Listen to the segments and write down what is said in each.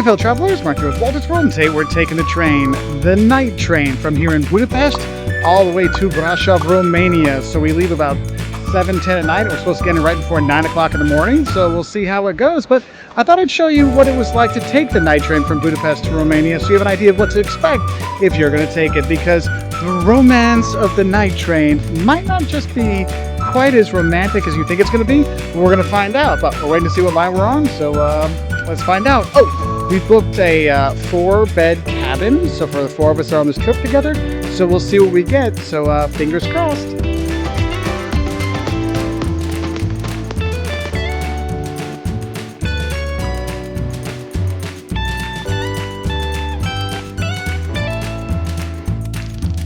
fellow travelers, Mark here with Wolters World, and today we're taking the train, the night train, from here in Budapest all the way to Brașov, Romania. So we leave about 7:10 at night. We're supposed to get in right before 9 o'clock in the morning, so we'll see how it goes. But I thought I'd show you what it was like to take the night train from Budapest to Romania, so you have an idea of what to expect if you're going to take it, because the romance of the night train might not just be quite as romantic as you think it's going to be. We're going to find out, but we're waiting to see what line we're on, so let's find out. Oh, we booked a 4-bed cabin, so for the 4 of us are on this trip together, so we'll see what we get, so fingers crossed.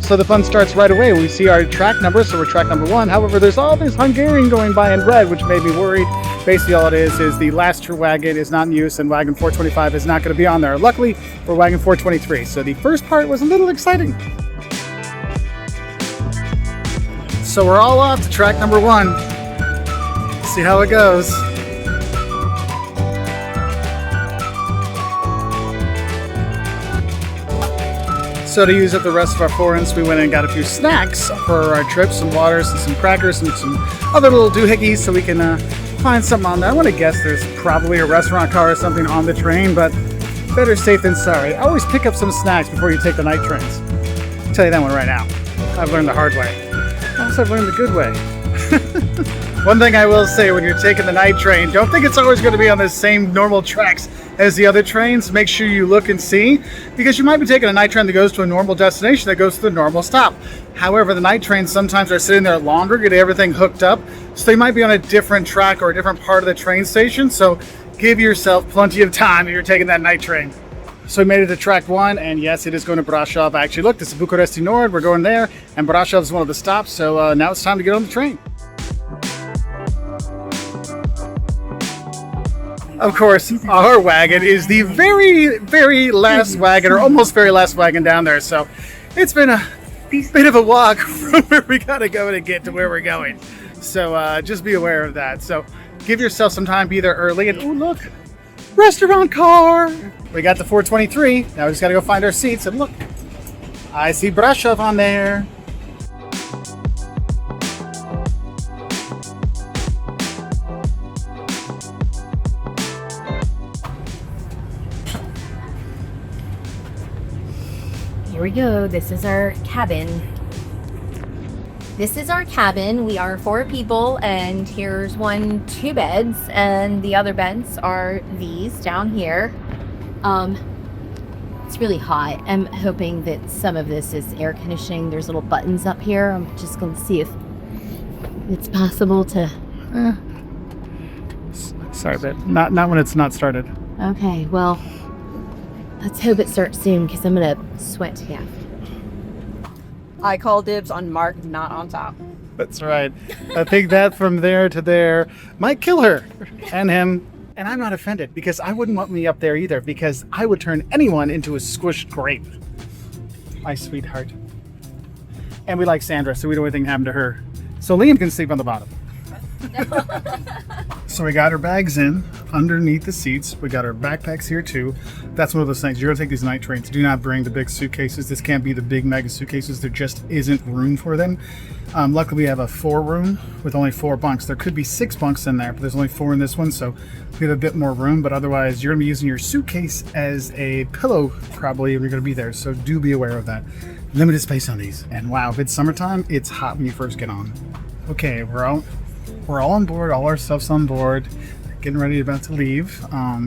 So the fun starts right away. We see our track number, so we're track number 1. However, there's all this Hungarian going by in red, which made me worried. Basically, all it is the last wagon is not in use, and wagon 425 is not going to be on there. Luckily, we're wagon 423. So the first part was a little exciting. So we're all off to track number 1. See how it goes. So to use up the rest of our forins, we went and got a few snacks for our trip, some waters and some crackers and some other little doohickeys so we can find something on there. I want to guess there's probably a restaurant car or something on the train, but better safe than sorry. Always pick up some snacks before you take the night trains. I'll tell you that one right now. I've learned the hard way. Also, I've learned the good way. One thing I will say, when you're taking the night train, don't think it's always going to be on the same normal tracks as the other trains. Make sure you look and see, because you might be taking a night train that goes to a normal destination that goes to the normal stop. However, the night trains sometimes are sitting there longer, get everything hooked up, so they might be on a different track or a different part of the train station. So give yourself plenty of time if you're taking that night train. So we made it to track 1, and yes, it is going to Brașov. Actually, look, this is Bucharest Nord. We're going there, and Brașov is one of the stops. So now it's time to get on the train. Of course, our wagon is the very, very last wagon, or almost very last wagon down there. So it's been a bit of a walk from where we gotta go to get to where we're going. So just be aware of that. So give yourself some time, be there early. And oh, look, restaurant car. We got the 423. Now we just gotta go find our seats. And look, I see Brașov on there. Here we go. This is our cabin. This is our cabin. We are 4 people, and here's 2 beds, and the other beds are these down here. It's really hot. I'm hoping that some of this is air conditioning. There's little buttons up here. I'm just going to see if it's possible to. Sorry, but not when it's not started. Okay, well. Let's hope it starts soon, because I'm going to sweat to death. I call dibs on Mark, not on top. That's right. I think that from there to there might kill her and him. And I'm not offended, because I wouldn't want me up there either, because I would turn anyone into a squished grape. My sweetheart. And we like Sandra, so we don't want anything happen to her. So Liam can sleep on the bottom. So we got our bags in underneath the seats. We got our backpacks here too. That's one of those things. You're going to take these night trains. Do not bring the big suitcases. This can't be the big mega suitcases. There just isn't room for them. Luckily, we have a 4 room with only 4 bunks. There could be 6 bunks in there, but there's only 4 in this one, so we have a bit more room. But otherwise, you're going to be using your suitcase as a pillow probably when you're going to be there. So do be aware of that. Limited space on these. And wow, if it's summertime, it's hot when you first get on. Okay, we're all on board. All our stuff's on board. Getting ready, about to leave.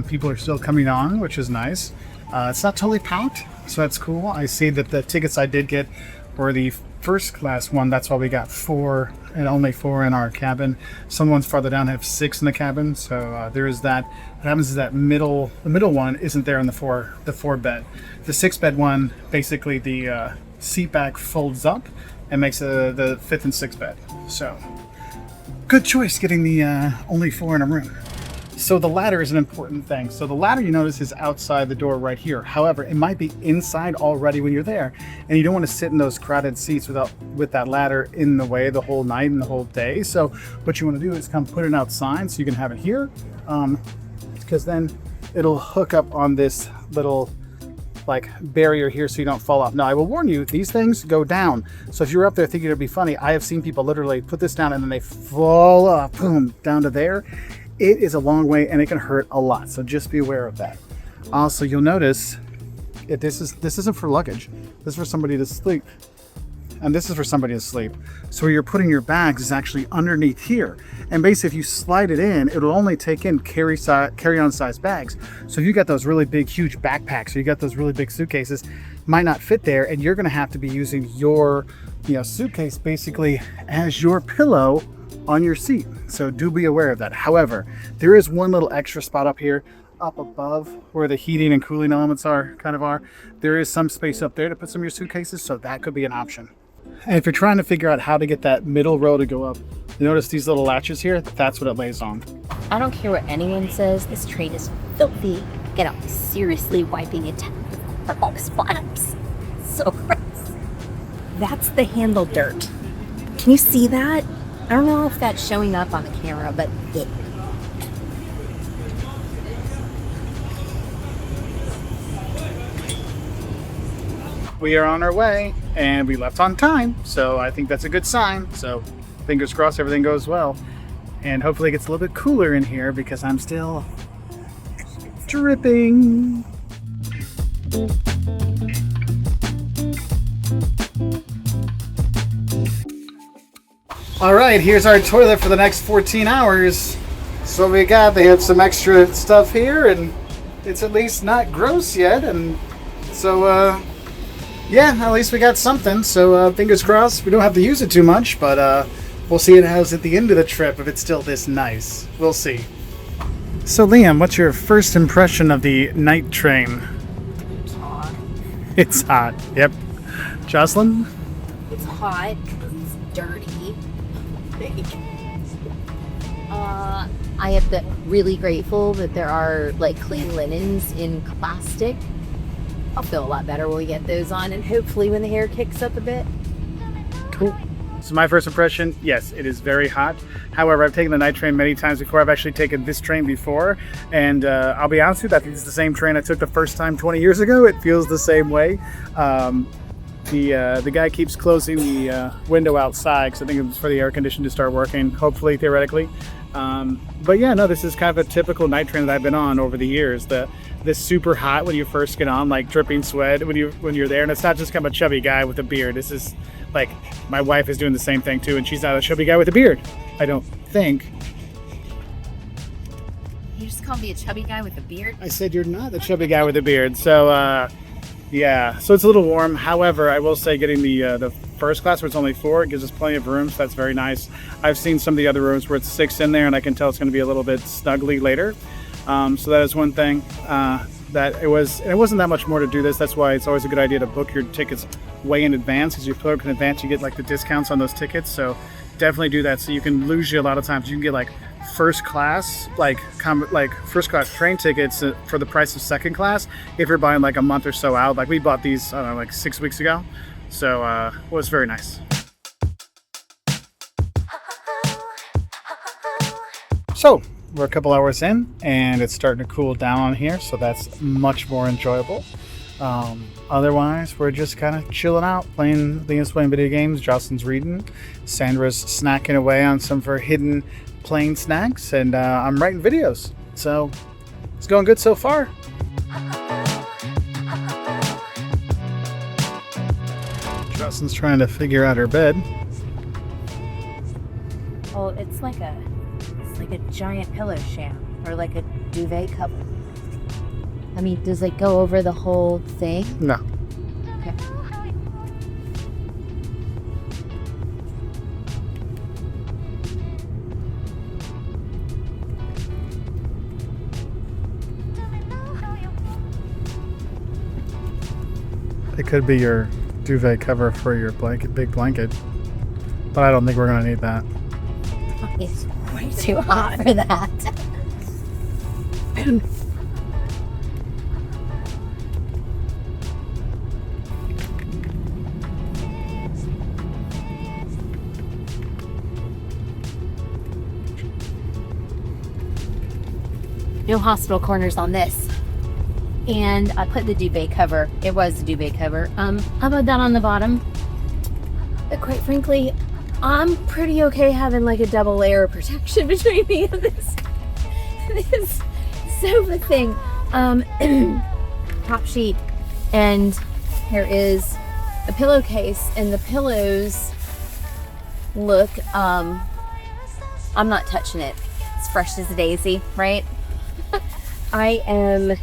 People are still coming on, which is nice. It's not totally packed, so that's cool. I see that the tickets I did get were the first class one. That's why we got 4 and only 4 in our cabin. Some ones farther down have 6 in the cabin, so there is that. What happens is that the middle one isn't there in the 4 bed. The 6 bed one, basically the seat back folds up and makes the 5th and 6th bed. So good choice getting the only 4 in a room. So the ladder is an important thing. So the ladder, you notice, is outside the door right here. However, it might be inside already when you're there, and you don't want to sit in those crowded seats with that ladder in the way the whole night and the whole day. So what you want to do is come put it outside so you can have it here, because then it'll hook up on this little like barrier here so you don't fall off. Now I will warn you, these things go down. So if you're up there thinking it'd be funny, I have seen people literally put this down and then they fall off, boom, down to there. It is a long way and it can hurt a lot. So just be aware of that. Also, you'll notice this isn't for luggage. This is for somebody to sleep. And this is for somebody to sleep. So where you're putting your bags is actually underneath here. And basically if you slide it in, it'll only take in carry-on size bags. So if you got those really big, huge backpacks, or you got those really big suitcases, might not fit there, and you're gonna have to be using your suitcase basically as your pillow on your seat. So do be aware of that. However, there is one little extra spot up here, up above where the heating and cooling elements are. There is some space up there to put some of your suitcases, so that could be an option. And if you're trying to figure out how to get that middle row to go up, you notice these little latches here? That's what it lays on. I don't care what anyone says, this train is filthy. Get out, seriously wiping it for all bottoms. So gross. That's the handle dirt. Can you see that? I don't know if that's showing up on the camera, but it. We are on our way and we left on time, so I think that's a good sign. So fingers crossed everything goes well, and hopefully it gets a little bit cooler in here because I'm still dripping. All right, here's our toilet for the next 14 hours. So we got, they have some extra stuff here and it's at least not gross yet, and so yeah, at least we got something. So fingers crossed we don't have to use it too much, but we'll see it has at the end of the trip if it's still this nice. We'll see. So Liam, what's your first impression of the night train? It's hot. It's hot. Yep. Jocelyn? It's hot. It's dirty. Big. I am really grateful that there are like clean linens in plastic. I'll feel a lot better when we get those on, and hopefully when the hair kicks up a bit. Cool. So my first impression, yes, it is very hot. However, I've taken the night train many times before. I've actually taken this train before, and I'll be honest with you, I think it's the same train I took the first time 20 years ago. It feels the same way. The guy keeps closing the window outside because I think it's for the air conditioning to start working, hopefully, theoretically. But yeah, no, this is kind of a typical night train that I've been on over the years. This super hot when you first get on, like dripping sweat when you're there, and it's not just kind of a chubby guy with a beard. This is like, my wife is doing the same thing too, and she's not a chubby guy with a beard, I don't think. You just called me a chubby guy with a beard? I said you're not a chubby guy with a beard. So yeah, so it's a little warm. However, I will say getting the first class where it's only 4, it gives us plenty of room, so that's very nice. I've seen some of the other rooms where it's 6 in there, and I can tell it's going to be a little bit snuggly later. So that is one thing. That it wasn't that much more to do this. That's why it's always a good idea to book your tickets way in advance, because you book in advance, you get like the discounts on those tickets. So definitely do that. So you can lose you a lot of times. You can get like first class, like first class train tickets for the price of second class if you're buying like a month or so out. Like we bought these, I don't know, like 6 weeks ago. So it was very nice. So we're a couple hours in and it's starting to cool down on here, so that's much more enjoyable. Otherwise, we're just kind of chilling out, playing video games. Jocelyn's reading, Sandra's snacking away on some of her hidden plain snacks, and I'm writing videos. So it's going good so far. Jocelyn's trying to figure out her bed. Well, it's like a giant pillow sham, or like a duvet cover. I mean, does it go over the whole thing? No. Okay. It could be your duvet cover for your big blanket, but I don't think we're gonna need that. It's way too hot for that. No hospital corners on this. and I put the duvet cover. It was the duvet cover. I put that on the bottom. But quite frankly, I'm pretty okay having like a double layer of protection between me and this sofa thing. Top sheet, and here is a pillowcase, and the pillows look, I'm not touching it. It's fresh as a daisy, right? I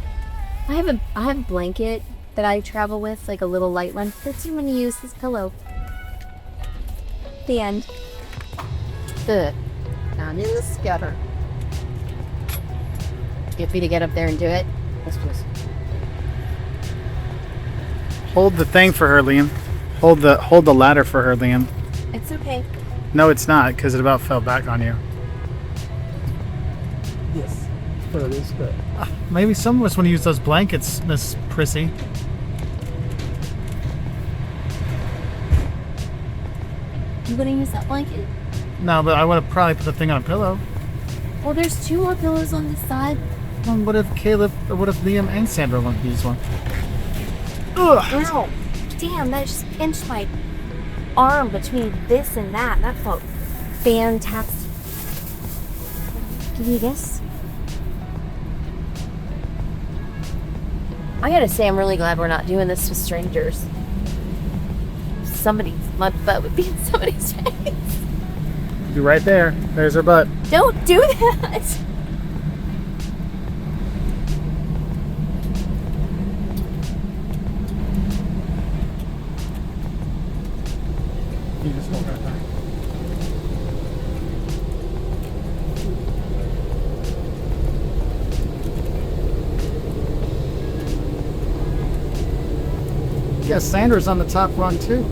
have a blanket that I travel with, like a little light one. That's what I'm gonna use this pillow. The end. Good. Down in the gutter. Get me to get up there and do it. Yes, please. Hold the thing for her, Liam. Hold the ladder for her, Liam. It's okay. No, it's not, because it about fell back on you. Yes, but it is good. Maybe some of us want to use those blankets, Miss Prissy. You gonna use that blanket? No, but I would have probably put the thing on a pillow. Well, there's 2 more pillows on this side. Well, what if Liam and Sandra want to use one? Ugh. Ow! Damn, that just pinched my arm between this and that. That felt fantastic. Give you a guess? I gotta say, I'm really glad we're not doing this with strangers. My butt would be in somebody's face. Be right there. There's her butt. Don't do that! You just hold right there. Yeah, Sandra's on the top rung too.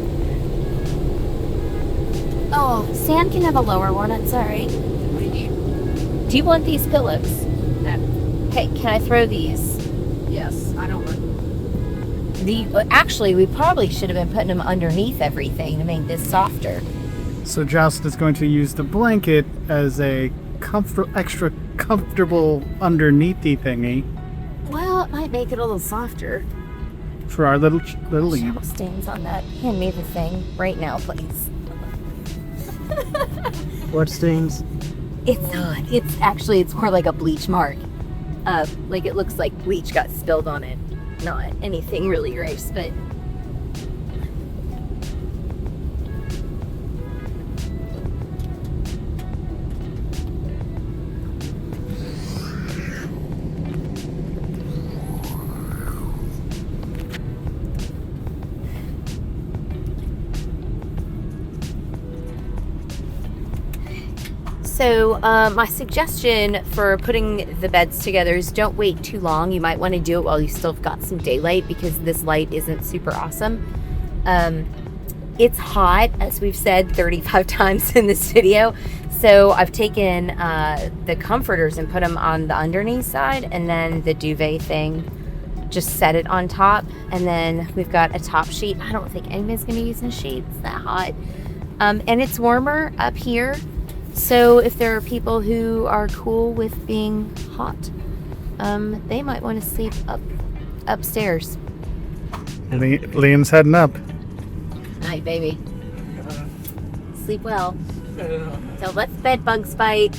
Oh, Sand can have a lower one. It's alright. Do you want these pillows? No. Hey, can I throw these? Yes, I don't want. Actually, we probably should have been putting them underneath everything to make this softer. So Joust is going to use the blanket as a extra comfortable underneathy thingy Well, it might make it a little softer. for our little Liam. Shower stains on that. Hand me the thing right now, please. What stains? It's more like a bleach mark. Like it looks like bleach got spilled on it. Not anything really gross, but So my suggestion for putting the beds together is don't wait too long. You might want to do it while you still have got some daylight because this light isn't super awesome. It's hot, as we've said 35 times in this video. So I've taken the comforters and put them on the underneath side, and then the duvet thing, just set it on top. And then we've got a top sheet. I don't think anybody's going to be using sheets. It's that hot. And it's warmer up here. So if there are people who are cool with being hot, they might want to sleep upstairs. Liam's heading up. Night, baby. Sleep well. So let's bed bugs bite.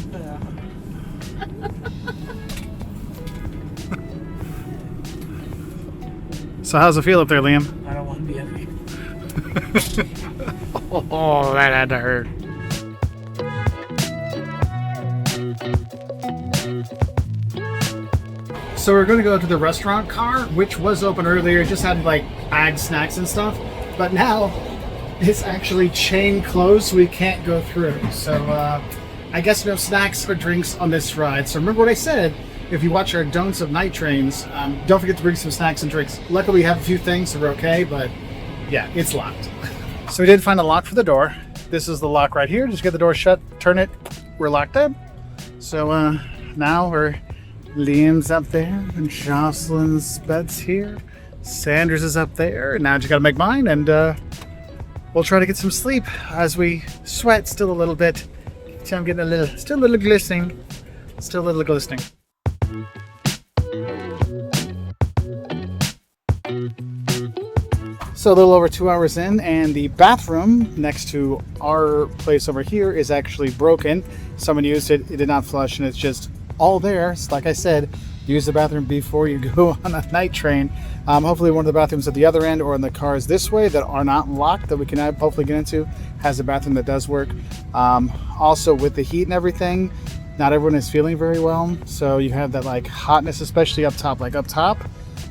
So how's it feel up there, Liam? I don't want to be up here. Oh, that had to hurt. So we're going to go to the restaurant car, which was open earlier, just had like ag snacks and stuff, but now it's actually chain closed, so we can't go through. So I guess no snacks or drinks on this ride. So remember what I said, if you watch our Don'ts of Night Trains, don't forget to bring some snacks and drinks. Luckily we have a few things, so we're okay, but yeah, it's locked. So we did find a lock for the door. This is the lock right here. Just get the door shut, turn it, we're locked up. So now Liam's up there, and Jocelyn's bed's here. Sanders is up there, and now I just gotta make mine, and we'll try to get some sleep as we sweat still a little bit. See, I'm getting still a little glistening. Still a little glistening. So a little over 2 hours in, and the bathroom next to our place over here is actually broken. Someone used it, it did not flush, and it's just all there. So like I said, use the bathroom before you go on a night train. Hopefully one of the bathrooms at the other end or in the cars this way that are not locked that we can hopefully get into has a bathroom that does work. Also with the heat and everything, not everyone is feeling very well. So you have that like hotness, especially up top. Like up top,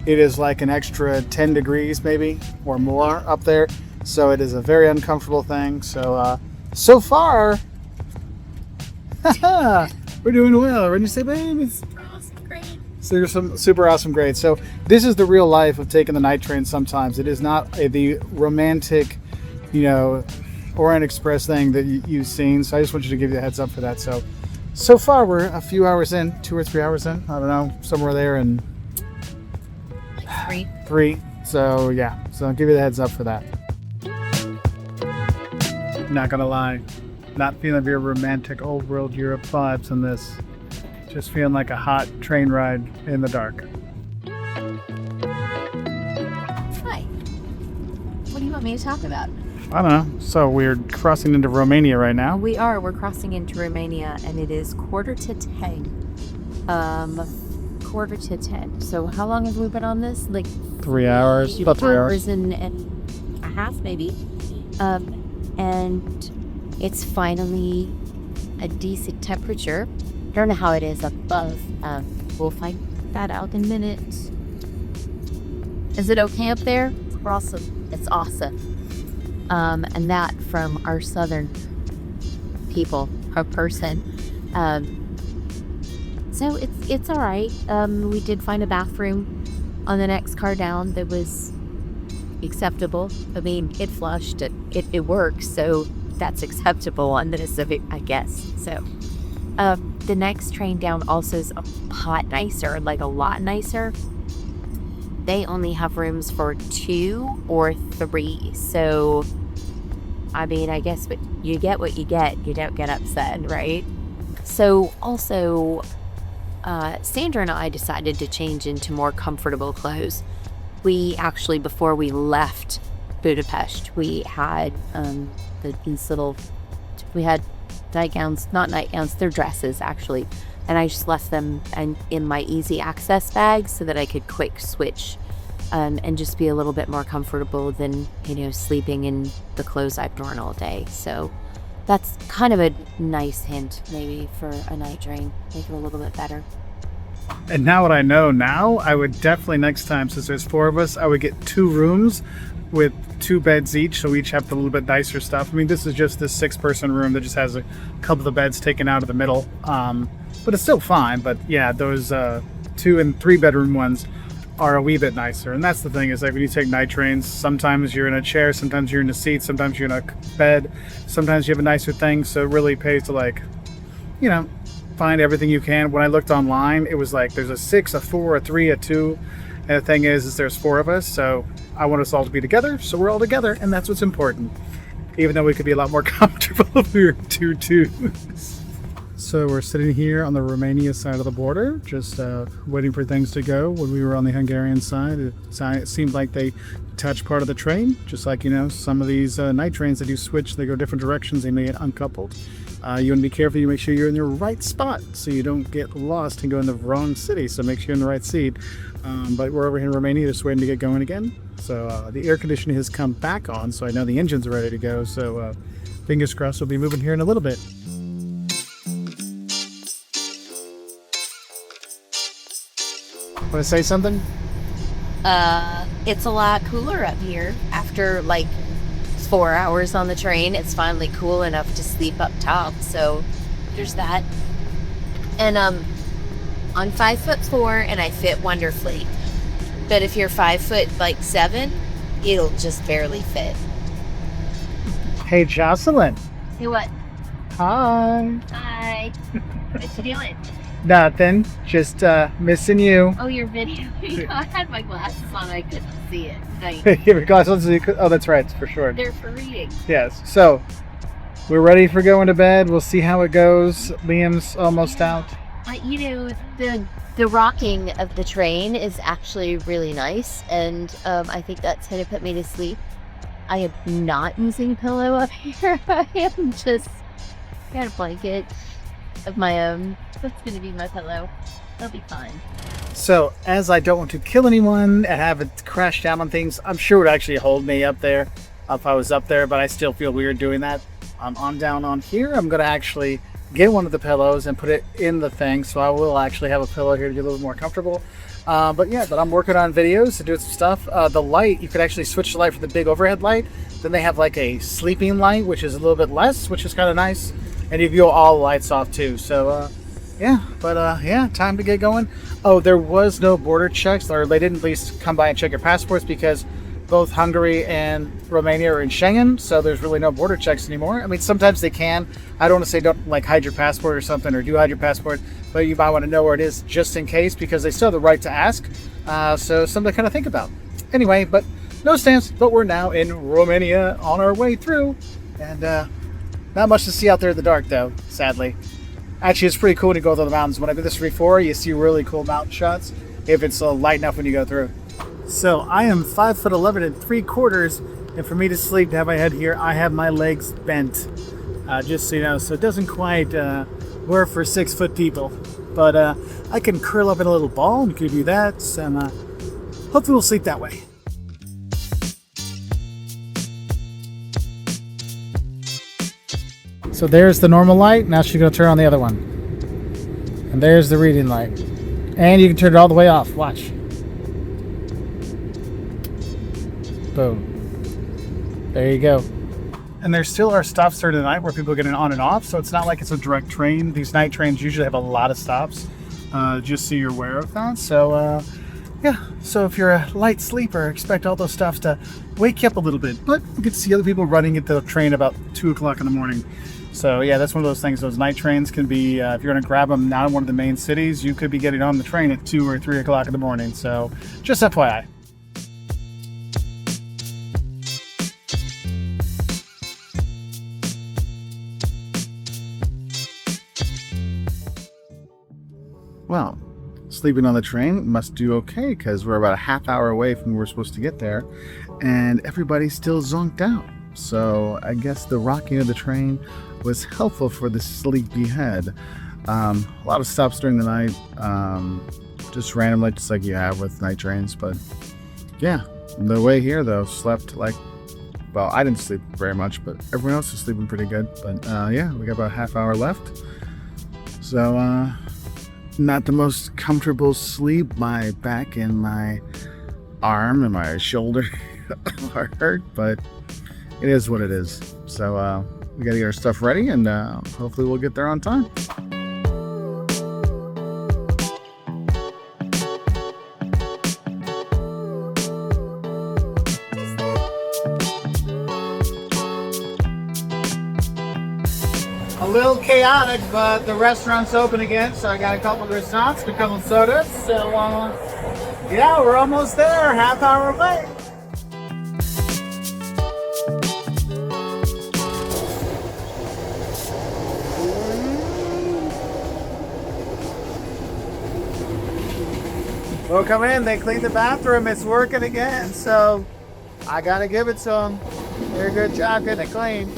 it is like an extra 10 degrees maybe or more up there. So it is a very uncomfortable thing. So, so far, we're doing well. Wouldn't you say, babe? It's Awesome, great. so there's some super awesome grades. So this is the real life of taking the night train sometimes. It is not the romantic, Orient Express thing that you've seen. So I just want you to give you a heads up for that. So far we're a few hours in, 2 or 3 hours in. I don't know, somewhere there and Like 3. 3. So yeah, so I'll give you the heads up for that. Not gonna lie, not feeling very romantic old world Europe vibes in this. Just feeling like a hot train ride in the dark. Hi. What do you want me to talk about? I don't know, so we're crossing into Romania right now. We're crossing into Romania, and it is 9:45. 9:45. So how long have we been on this? Like 3 hours, about 3 hours. and a half maybe. And it's finally a decent temperature. I don't know how it is above. We'll find that out in a minute. Is it okay up there? It's awesome. It's awesome. And that from our southern people, our person. So it's all right. We did find a bathroom on the next car down that was acceptable. I mean, it flushed. It works, so that's acceptable on this of it, I guess. So the next train down also is a lot nicer, like a lot nicer. They only have rooms for 2 or 3. So, I mean, I guess you get what you get. You don't get upset, right? So, also, Sandra and I decided to change into more comfortable clothes. We actually, before we left Budapest, we had we had nightgowns, not nightgowns, they're dresses actually. And I just left them in my easy access bag so that I could quick switch and just be a little bit more comfortable than, sleeping in the clothes I've worn all day. So that's kind of a nice hint maybe for a night train, make it a little bit better. And now what I know now, I would definitely next time, since there's 4 of us, I would get 2 rooms with 2 beds each, so we each have the little bit nicer stuff. I mean, this is just this 6-person room that just has a couple of the beds taken out of the middle, but it's still fine. But yeah, those 2 and 3 bedroom ones are a wee bit nicer. And that's the thing, is like when you take night trains, sometimes you're in a chair, sometimes you're in a seat, sometimes you're in a bed, sometimes you have a nicer thing. So it really pays to find everything you can. When I looked online, it was like there's a 6, a 4, a 3, a 2. And the thing is there's 4 of us, so I want us all to be together, so we're all together, and that's what's important. Even though we could be a lot more comfortable if we were 2 twos. So we're sitting here on the Romania side of the border, just waiting for things to go. When we were on the Hungarian side, it seemed like they touched part of the train, just like, some of these night trains that you switch, they go different directions, they may get uncoupled. You want to be careful, you make sure you're in the right spot so you don't get lost and go in the wrong city, so make sure you're in the right seat. But we're over here in Romania just waiting to get going again. So the air conditioning has come back on, so I know the engines are ready to go. So fingers crossed we'll be moving here in a little bit. Want to say something? It's a lot cooler up here. After 4 hours on the train, it's finally cool enough to sleep up top. So there's that. And I'm 5'4" and I fit wonderfully. But if you're 5'7", it'll just barely fit. Hey, Jocelyn. Hey, what? Hi. Hi. What you doing? Nothing. Just missing you. Oh, your video. I had my glasses on. I couldn't see it. Your glasses. Oh, that's right. For sure. They're for reading. Yes. So we're ready for going to bed. We'll see how it goes. Liam's almost out. You know, the rocking of the train is actually really nice, and I think that's going to put me to sleep. I am not using a pillow up here. I am just got a blanket of my own. That's going to be my pillow. That'll be fine. So, as I don't want to kill anyone and have it crash down on things, I'm sure it would actually hold me up there if I was up there, but I still feel weird doing that. On down on here, I'm going to actually get one of the pillows and put it in the thing, so I will actually have a pillow here to get a little more comfortable. But I'm working on videos to do some stuff. The light, you could actually switch the light for the big overhead light. Then they have like a sleeping light, which is a little bit less, which is kind of nice. And you can go all the lights off too. So yeah, time to get going. Oh, there was no border checks, or they didn't at least come by and check your passports because both Hungary and Romania are in Schengen, so there's really no border checks anymore. I mean, sometimes they can. I don't want to say don't like hide your passport or something, or do hide your passport, but you might want to know where it is just in case, because they still have the right to ask. So something to kind of think about. Anyway, but no stamps, but we're now in Romania on our way through, and not much to see out there in the dark though, sadly. Actually, it's pretty cool to go through the mountains. When I've been this before, you see really cool mountain shots if it's light enough when you go through. So I am 5'11" ¾ and for me to sleep, to have my head here, I have my legs bent, just so you know. So it doesn't quite work for 6 foot people, but I can curl up in a little ball and could do that, and hopefully we'll sleep that way. So there's the normal light. Now she's going to turn on the other one, and there's the reading light, and you can turn it all the way off. Watch. Boom. There you go. And there still are stops during the night where people get in on and off, so it's not like it's a direct train. These night trains usually have a lot of stops, just so you're aware of that. So yeah, so if you're a light sleeper, expect all those stops to wake you up a little bit. But you can see other people running at the train about 2 o'clock in the morning. So yeah, that's one of those things. Those night trains can be, if you're going to grab them not in one of the main cities, you could be getting on the train at 2 or 3 o'clock in the morning. So just FYI. Well, sleeping on the train must do okay, because we're about a half hour away from where we're supposed to get there, and everybody's still zonked out. So I guess the rocking of the train was helpful for the sleepy head. A lot of stops during the night, just randomly, just like you have with night trains. But yeah, the way here though, slept like, well, I didn't sleep very much, but everyone else is sleeping pretty good. But yeah, we got about a half hour left. So not the most comfortable sleep. My back and my arm and my shoulder are hurt, but it is what it is. So we gotta get our stuff ready, and hopefully we'll get there on time. A little chaotic, but the restaurant's open again, so I got a couple of croissants, a couple of sodas. So yeah, we're almost there, half hour away. We'll come in, they cleaned the bathroom, it's working again, so I gotta give it to them. They're a good job getting it clean.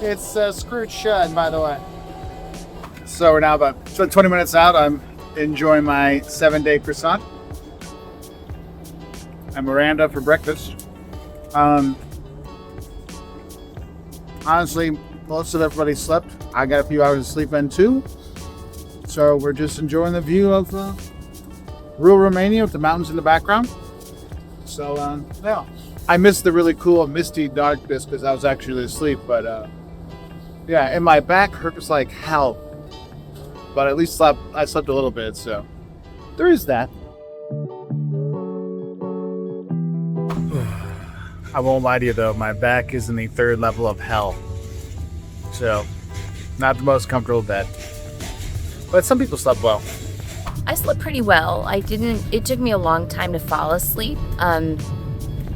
It's screwed shut, by the way. So we're now about 20 minutes out. I'm enjoying my 7-day croissant and Miranda for breakfast. Honestly, most of everybody slept. I got a few hours of sleep in too. So we're just enjoying the view of rural Romania with the mountains in the background. So yeah, I missed the really cool misty darkness because I was actually asleep, but yeah, and my back hurts like hell, but at least I slept a little bit, so there is that. I won't lie to you though, my back is in the 3rd level of hell, so not the most comfortable bed, but some people slept well. I slept pretty well. It took me a long time to fall asleep.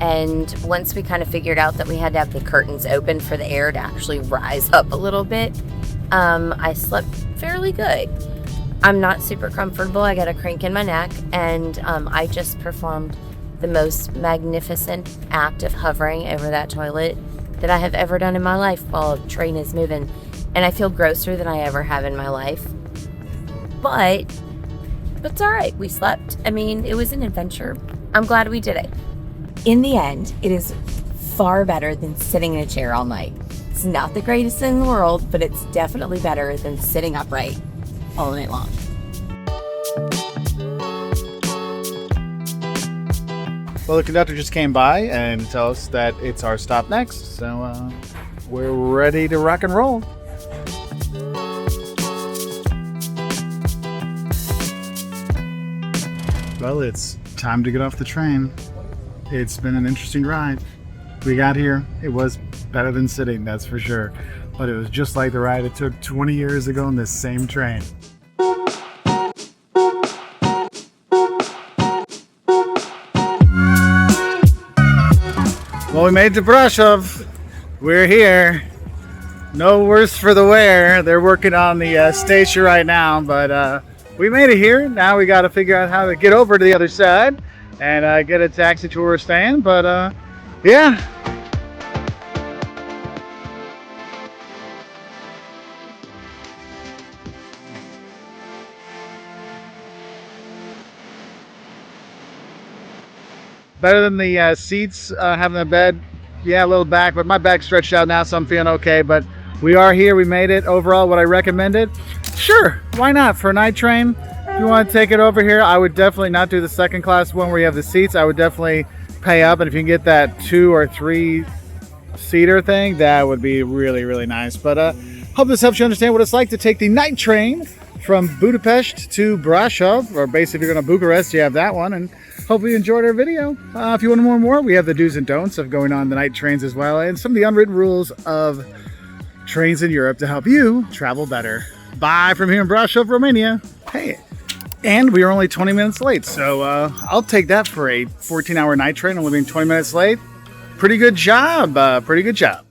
And once we kind of figured out that we had to have the curtains open for the air to actually rise up a little bit, I slept fairly good. I'm not super comfortable. I got a crank in my neck, and I just performed the most magnificent act of hovering over that toilet that I have ever done in my life while a train is moving. And I feel grosser than I ever have in my life. But it's all right. We slept. I mean, it was an adventure. I'm glad we did it. In the end, it is far better than sitting in a chair all night. It's not the greatest thing in the world, but it's definitely better than sitting upright all night long. Well, the conductor just came by and tell us that it's our stop next, so we're ready to rock and roll. Well, it's time to get off the train. It's been an interesting ride. We got here, it was better than sitting, that's for sure. But it was just like the ride it took 20 years ago on this same train. Well, we made it to Brasov. We're here. No worse for the wear. They're working on the station right now, but we made it here. Now we got to figure out how to get over to the other side and get a taxi to where we're staying. But yeah. Better than the seats, having a bed. Yeah, a little back, but my back's stretched out now, so I'm feeling okay. But we are here. We made it. Overall, would I recommend it? Sure, why not? For a night train, if you want to take it over here, I would definitely not do the second class one where you have the seats. I would definitely pay up, and if you can get that 2 or 3 seater thing, that would be really, really nice. But hope this helps you understand what it's like to take the night train from Budapest to Brasov, or basically if you're going to Bucharest, you have that one. And hope you enjoyed our video. If you want to know more, we have the do's and don'ts of going on the night trains as well, and some of the unwritten rules of trains in Europe to help you travel better. Bye from here in Brasov, Romania. Hey, and we are only 20 minutes late, so I'll take that for a 14-hour night train, only being 20 minutes late. Pretty good job. Pretty good job.